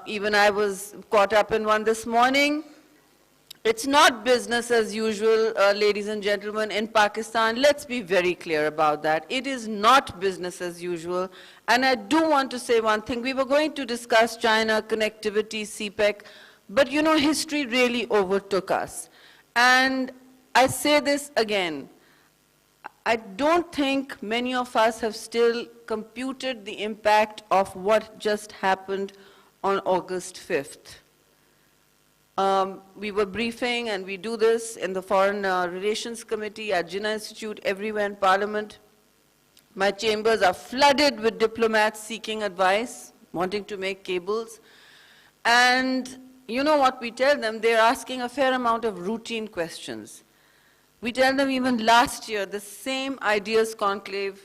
Even I was caught up in one this morning. It's not business as usual, ladies and gentlemen, in Pakistan. Let's be very clear about that. It is not business as usual. And I do want to say one thing. We were going to discuss China, connectivity, CPEC, but you know, history really overtook us. And I say this again. I don't think many of us have still computed the impact of what just happened on August 5th. We were briefing, and we do this in the Foreign Relations Committee at Jinnah Institute, everywhere in Parliament. My chambers are flooded with diplomats seeking advice, wanting to make cables. And you know what we tell them? They're asking a fair amount of routine questions. We tell them even last year, the same Ideas Conclave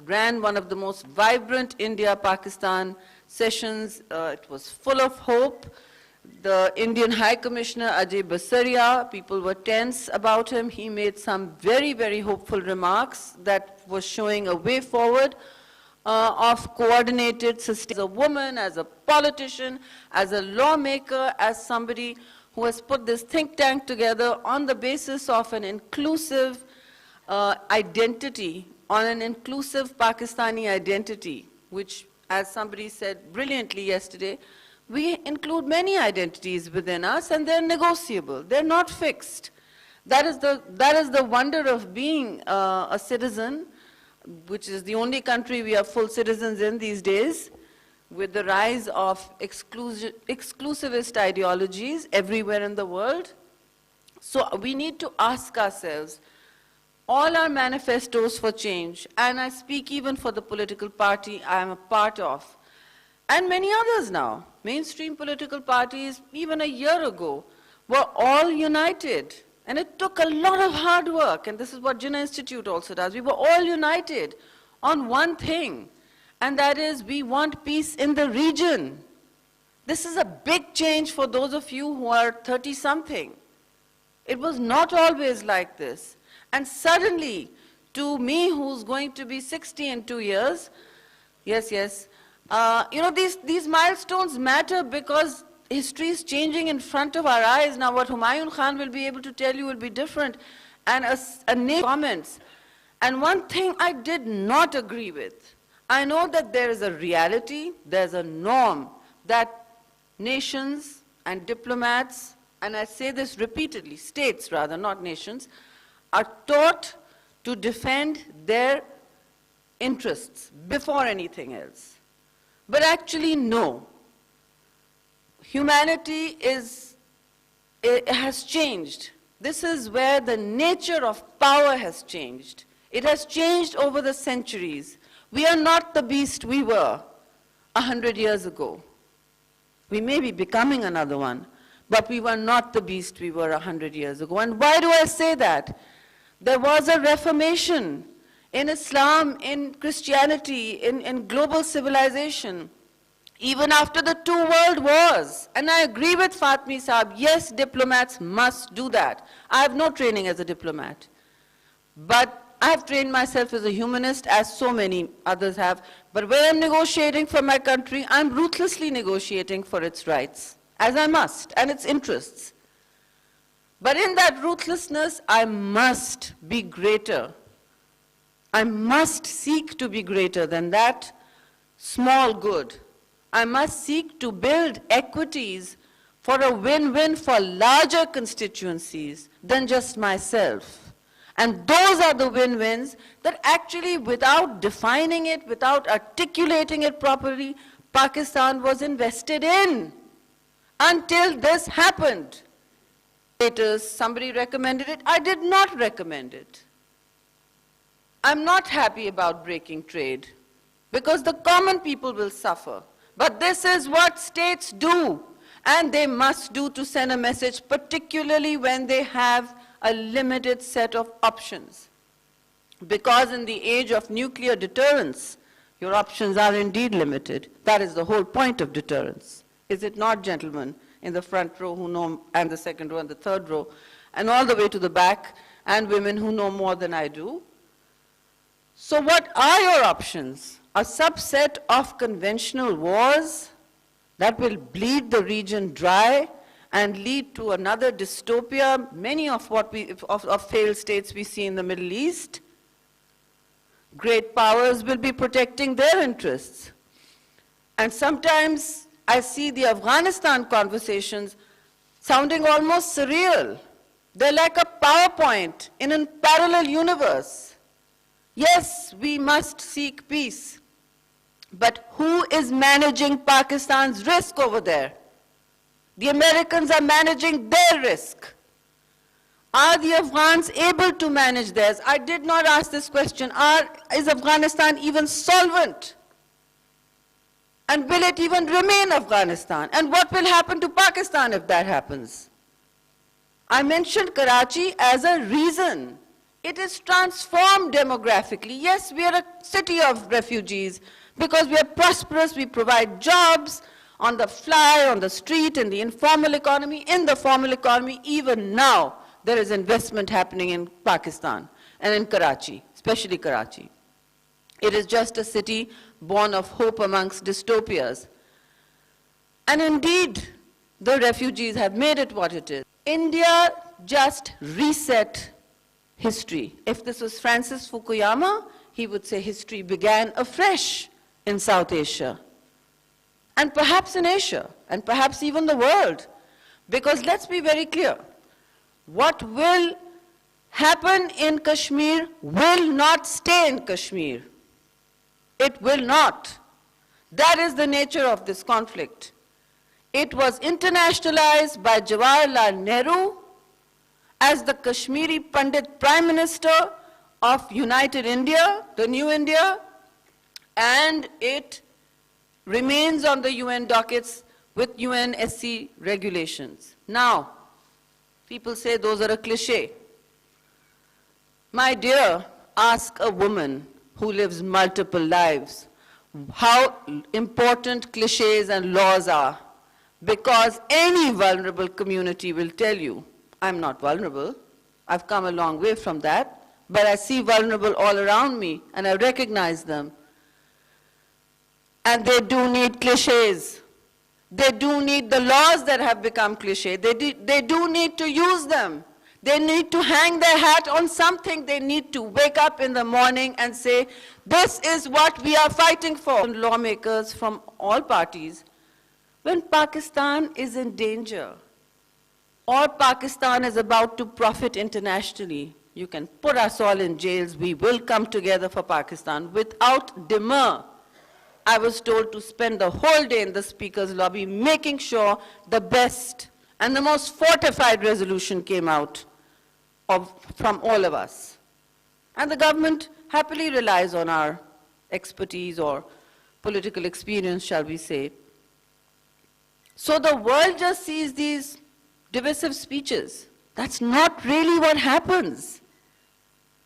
ran one of the most vibrant India-Pakistan sessions. It was full of hope. The Indian High Commissioner, Ajay Basaria, people were tense about him. He made some very, very hopeful remarks that was showing a way forward of coordinated sustain. As a woman, as a politician, as a lawmaker, as somebody who has put this think tank together on the basis of an inclusive identity, on an inclusive Pakistani identity, which, as somebody said brilliantly yesterday, we include many identities within us, and they're negotiable. They're not fixed. That is the wonder of being a citizen, which is the only country we are full citizens in these days, with the rise of exclusivist ideologies everywhere in the world. So we need to ask ourselves, all our manifestos for change, and I speak even for the political party I am a part of, and many others now, mainstream political parties, even a year ago, were all united. And it took a lot of hard work, and this is what Jinnah Institute also does. We were all united on one thing, and that is we want peace in the region. This is a big change for those of you who are 30-something. It was not always like this. And suddenly, to me, who's going to be 60 in 2 years, yes, you know, these milestones matter because history is changing in front of our eyes. Now, what Humayun Khan will be able to tell you will be different. And a name comments. And one thing I did not agree with, I know that there is a reality, there's a norm that nations and diplomats, and I say this repeatedly, states rather, not nations, are taught to defend their interests before anything else. But actually, no. Humanity has changed. This is where the nature of power has changed. It has changed over the centuries. We are not the beast we were 100 years ago. We may be becoming another one, but we were not the beast we were 100 years ago. And why do I say that? There was a reformation in Islam, in Christianity, in global civilization, even after the 2 world wars. And I agree with Fatmi Saab, yes, diplomats must do that. I have no training as a diplomat. But I have trained myself as a humanist, as so many others have. But when I'm negotiating for my country, I'm ruthlessly negotiating for its rights, as I must, and its interests. But in that ruthlessness, I must be greater. I must seek to be greater than that small good. I must seek to build equities for a win-win for larger constituencies than just myself. And those are the win-wins that actually, without defining it, without articulating it properly, Pakistan was invested in until this happened. Later, somebody recommended it. I did not recommend it. I'm not happy about breaking trade because the common people will suffer. But this is what states do, and they must do to send a message, particularly when they have a limited set of options. Because in the age of nuclear deterrence, your options are indeed limited. That is the whole point of deterrence. Is it not, gentlemen, in the front row who know, and the second row and the third row, and all the way to the back, and women who know more than I do? So what are your options? A subset of conventional wars, that will bleed the region dry and lead to another dystopia, many of what of failed states we see in the Middle East. Great powers will be protecting their interests. And sometimes I see the Afghanistan conversations sounding almost surreal. They're like a PowerPoint in a parallel universe. Yes, we must seek peace. But who is managing Pakistan's risk over there? The Americans are managing their risk. Are the Afghans able to manage theirs? I did not ask this question. Is Afghanistan even solvent? And will it even remain Afghanistan? And what will happen to Pakistan if that happens? I mentioned Karachi as a reason. It is transformed demographically. Yes, we are a city of refugees because we are prosperous, we provide jobs on the fly, on the street, in the informal economy, in the formal economy. Even now, there is investment happening in Pakistan and in Karachi, especially Karachi. It is just a city born of hope amongst dystopias. And indeed, the refugees have made it what it is. India just reset history. If this was Francis Fukuyama, he would say history began afresh in South Asia, and perhaps in Asia, and perhaps even the world. Because let's be very clear, what will happen in Kashmir will not stay in Kashmir. It will not. That is the nature of this conflict. It was internationalized by Jawaharlal Nehru as the Kashmiri Pandit Prime Minister of United India, the new India, and it remains on the UN dockets with UNSC regulations. Now, people say those are a cliché. My dear, ask a woman who lives multiple lives how important clichés and laws are, because any vulnerable community will tell you, I'm not vulnerable, I've come a long way from that, but I see vulnerable all around me and I recognize them. And they do need clichés. They do need the laws that have become cliché. They do need to use them. They need to hang their hat on something. They need to wake up in the morning and say, this is what we are fighting for. Lawmakers from all parties, when Pakistan is in danger, or Pakistan is about to profit internationally, you can put us all in jails, we will come together for Pakistan without demur. I was told to spend the whole day in the Speaker's lobby making sure the best and the most fortified resolution came out from all of us. And the government happily relies on our expertise or political experience, shall we say. So the world just sees these divisive speeches. That's not really what happens.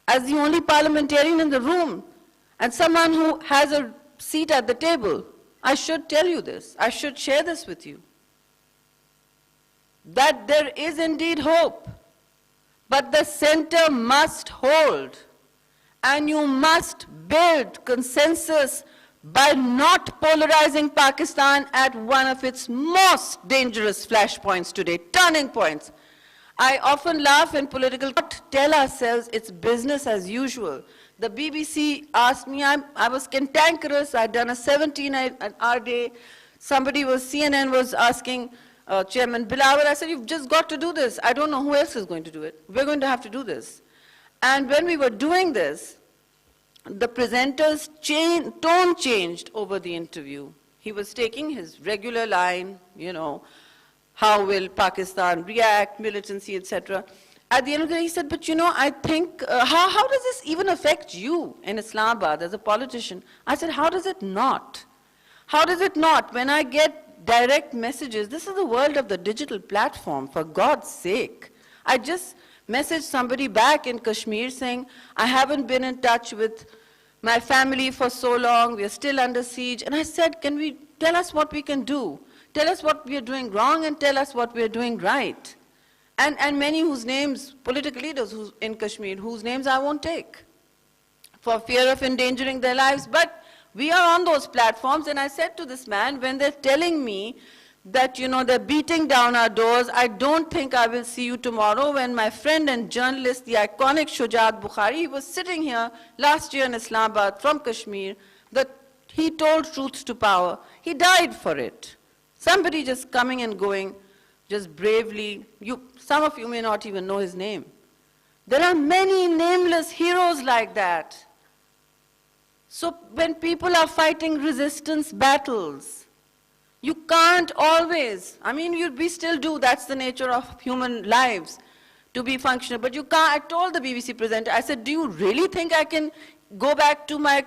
As the only parliamentarian in the room and someone who has a seat at the table, I should tell you this. I should share this with you. That there is indeed hope, but the center must hold, and you must build consensus by not polarizing Pakistan at one of its most dangerous flashpoints today, turning points. I often laugh in political, tell ourselves it's business as usual. The BBC asked me, I was cantankerous, I'd done a 17-hour day. CNN was asking Chairman Bilawal, I said, you've just got to do this. I don't know who else is going to do it. We're going to have to do this. And when we were doing this, the presenter's tone changed over the interview. He was taking his regular line, you know, how will Pakistan react, militancy, etc. At the end of the day, he said, but you know, I think, how does this even affect you in Islamabad as a politician? I said, how does it not? How does it not? When I get direct messages, this is the world of the digital platform, for God's sake. I just messaged somebody back in Kashmir saying, I haven't been in touch with my family for so long, we are still under siege. And I said, can we tell us what we can do? Tell us what we are doing wrong and tell us what we are doing right. And many whose names, political leaders in Kashmir, whose names I won't take for fear of endangering their lives. But We are on those platforms, and I said to this man, when they're telling me that, you know, they're beating down our doors, I don't think I will see you tomorrow. When my friend and journalist, the iconic Shujaat Bukhari, he was sitting here last year in Islamabad from Kashmir, that he told truth to power. He died for it. Somebody just coming and going, just bravely. Some of you may not even know his name. There are many nameless heroes like that. So when people are fighting resistance battles, you can't always, I mean, we still do, that's the nature of human lives, to be functional, but you can't. I told the BBC presenter, I said, do you really think I can go back to my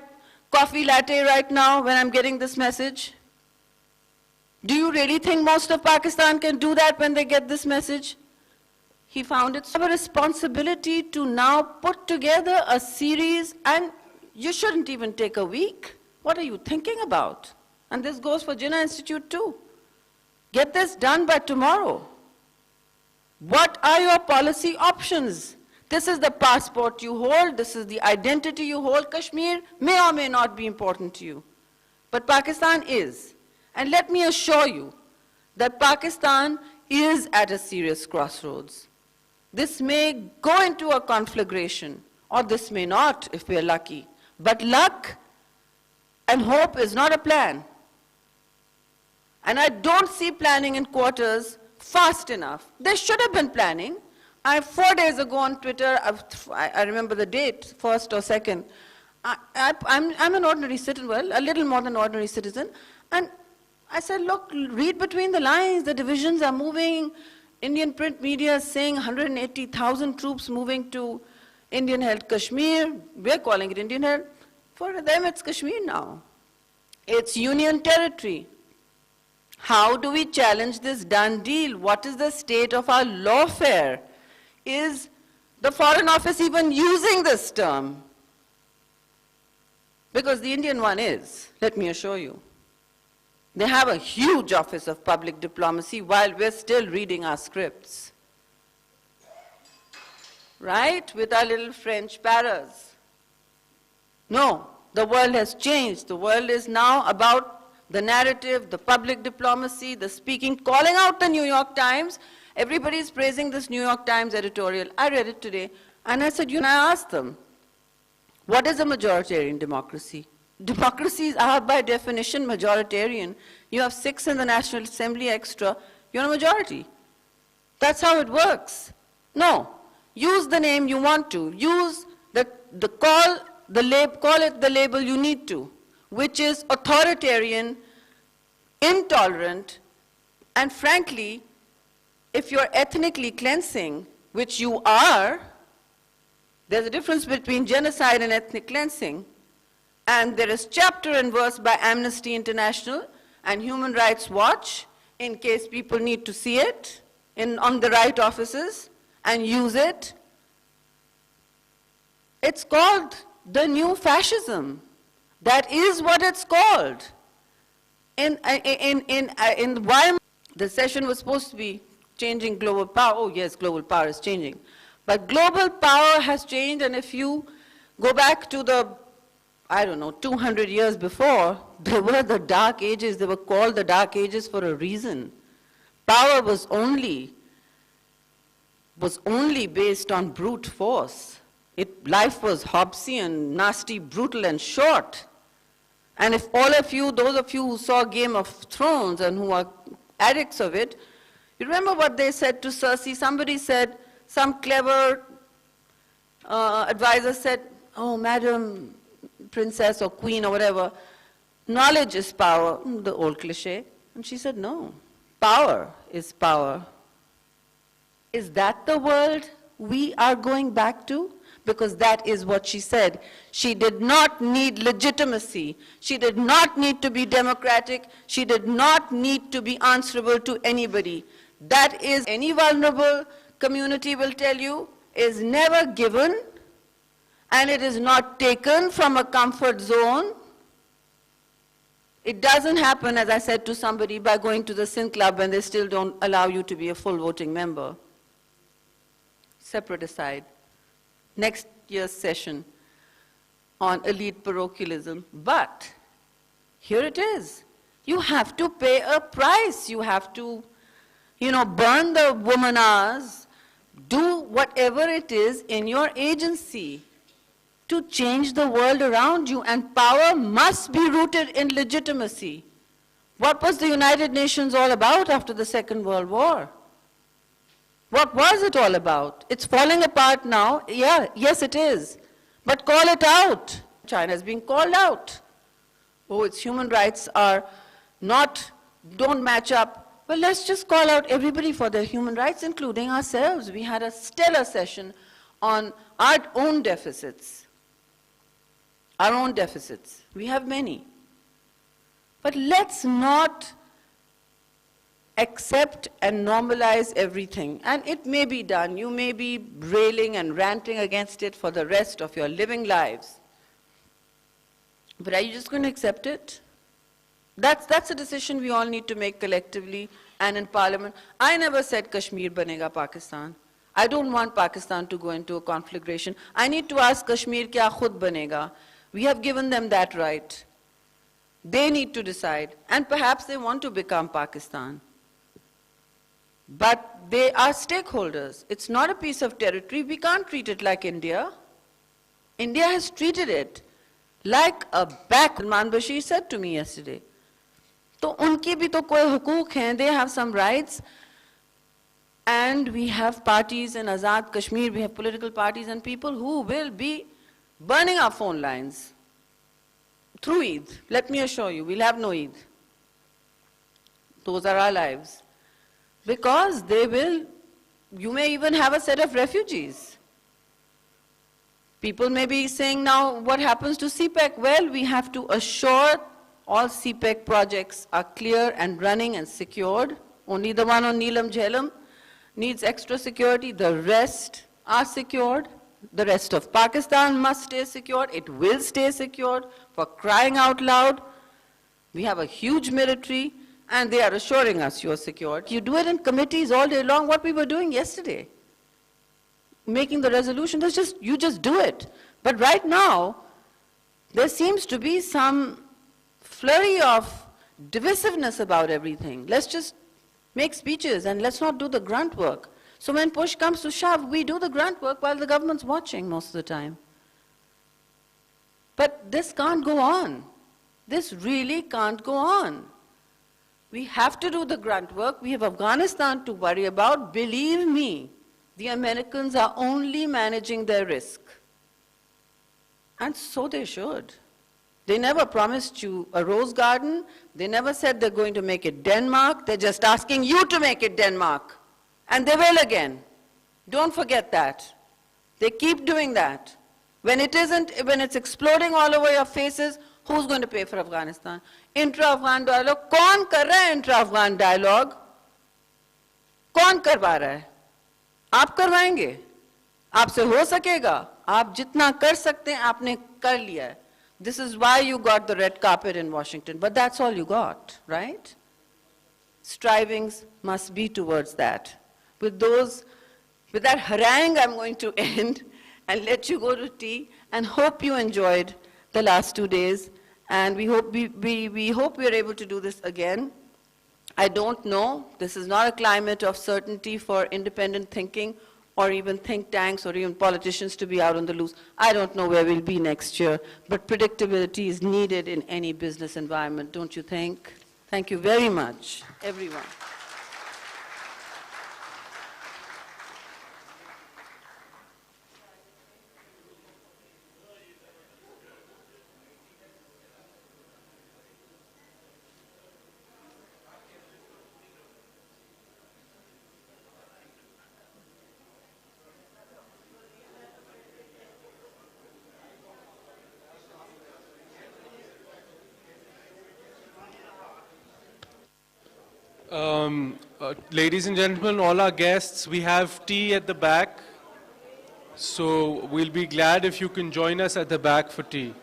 coffee latte right now when I'm getting this message? Do you really think most of Pakistan can do that when they get this message? He found it a responsibility to now put together a series, and you shouldn't even take a week. What are you thinking about? And this goes for Jinnah Institute too. Get this done by tomorrow. What are your policy options? This is the passport you hold, this is the identity you hold. Kashmir may or may not be important to you, but Pakistan is. And let me assure you that Pakistan is at a serious crossroads. This may go into a conflagration, or this may not if we are lucky. But luck and hope is not a plan. And I don't see planning in quarters fast enough. They should have been planning. 4 days ago on Twitter, I remember the date, 1st or 2nd, I'm an ordinary citizen, well, a little more than ordinary citizen, and I said, look, read between the lines, the divisions are moving. Indian print media is saying 180,000 troops moving to Indian-held Kashmir. We're calling it Indian-held. For them, it's Kashmir now. It's Union territory. How do we challenge this done deal? What is the state of our lawfare? Is the Foreign Office even using this term? Because the Indian one is, let me assure you. They have a huge office of public diplomacy while we're still reading our scripts. Right? With our little French paras. No, the world has changed. The world is now about the narrative, the public diplomacy, the speaking, calling out the New York Times. Everybody's praising this New York Times editorial. I read it today, and I said, I asked them, what is a majoritarian democracy? Democracies are by definition majoritarian. You have 6 in the National Assembly extra, you're a majority. That's how it works. No, use the name you want to. Use call it the label you need to, which is authoritarian, intolerant, and frankly, if you're ethnically cleansing, which you are, there's a difference between genocide and ethnic cleansing. And there is chapter and verse by Amnesty International and Human Rights Watch, in case people need to see it, on the right offices and use it. It's called the new fascism. That is what it's called. Why the session was supposed to be changing global power. Oh yes, global power is changing. But global power has changed, and if you go back to the, 200 years before, there were the Dark Ages. They were called the Dark Ages for a reason. Power was only based on brute force. Life was Hobbesian, nasty, brutal, and short. And if all of you, those of you who saw Game of Thrones and who are addicts of it, you remember what they said to Cersei? Somebody said, some clever advisor said, oh, Madam Princess or Queen or whatever, knowledge is power, the old cliche. And she said, no, power is power. Is that the world we are going back to? Because that is what she said. She did not need legitimacy. She did not need to be democratic. She did not need to be answerable to anybody. That is, any vulnerable community will tell you, is never given, and it is not taken from a comfort zone. It doesn't happen, as I said to somebody, by going to the Sin Club when they still don't allow you to be a full voting member. Separate aside. Next year's session on elite parochialism. But Here it is. You have to pay a price. You have to, burn the woman hours, do whatever it is in your agency to change the world around you, and power must be rooted in legitimacy. What was the United Nations all about after the Second World War? What was it all about? It's falling apart now. Yeah, yes it is. But call it out. China is being called out. Oh, its human rights don't match up. Well, let's just call out everybody for their human rights, including ourselves. We had a stellar session on our own deficits. Our own deficits. We have many. But let's not accept and normalize everything. And it may be done. You may be railing and ranting against it for the rest of your living lives. But are you just going to accept it? That's a decision we all need to make collectively and in Parliament. I never said Kashmir banega Pakistan. I don't want Pakistan to go into a conflagration. I need to ask Kashmir kya khud banega. We have given them that right. They need to decide. And perhaps they want to become Pakistan. But they are stakeholders. It's not a piece of territory. We can't treat it like India. India has treated it like a back. Salman Bashir said to me yesterday. So unki bhi to koi hukuk hain. They have some rights. And we have parties in Azad Kashmir. We have political parties and people who will be burning our phone lines through Eid. Let me assure you, we'll have no Eid. Those are our lives. Because you may even have a set of refugees. People may be saying now, what happens to CPEC? Well, we have to assure all CPEC projects are clear and running and secured. Only the one on Neelam Jhelum needs extra security. The rest are secured. The rest of Pakistan must stay secured. It will stay secured. For crying out loud, we have a huge military, and they are assuring us you're secured. You do it in committees all day long, what we were doing yesterday. Making the resolution, you just do it. But right now, there seems to be some flurry of divisiveness about everything. Let's just make speeches and let's not do the grunt work. So when push comes to shove, we do the grunt work while the government's watching most of the time. But this can't go on. This really can't go on. We have to do the grunt work. We have Afghanistan to worry about. Believe me, the Americans are only managing their risk. And so they should. They never promised you a rose garden. They never said they're going to make it Denmark. They're just asking you to make it Denmark. And they will again. Don't forget that. They keep doing that. When it's exploding all over your faces, who's going to pay for Afghanistan? Intra-Afghan dialogue. कौन कर रहा है intra-Afghan dialogue? कौन करवा रहा है? आप करवाएंगे? आपसे हो सकेगा? आप जितना कर सकते हैं, आपने कर लिया है. This is why you got the red carpet in Washington. But that's all you got, right? Strivings must be towards that. With that harangue, I'm going to end and let you go to tea, and hope you enjoyed the last 2 days. And we hope we are able to do this again. I don't know. This is not a climate of certainty for independent thinking or even think tanks or even politicians to be out on the loose. I don't know where we'll be next year, but predictability is needed in any business environment, don't you think? Thank you very much, everyone. Ladies and gentlemen, all our guests, we have tea at the back. So we'll be glad if you can join us at the back for tea.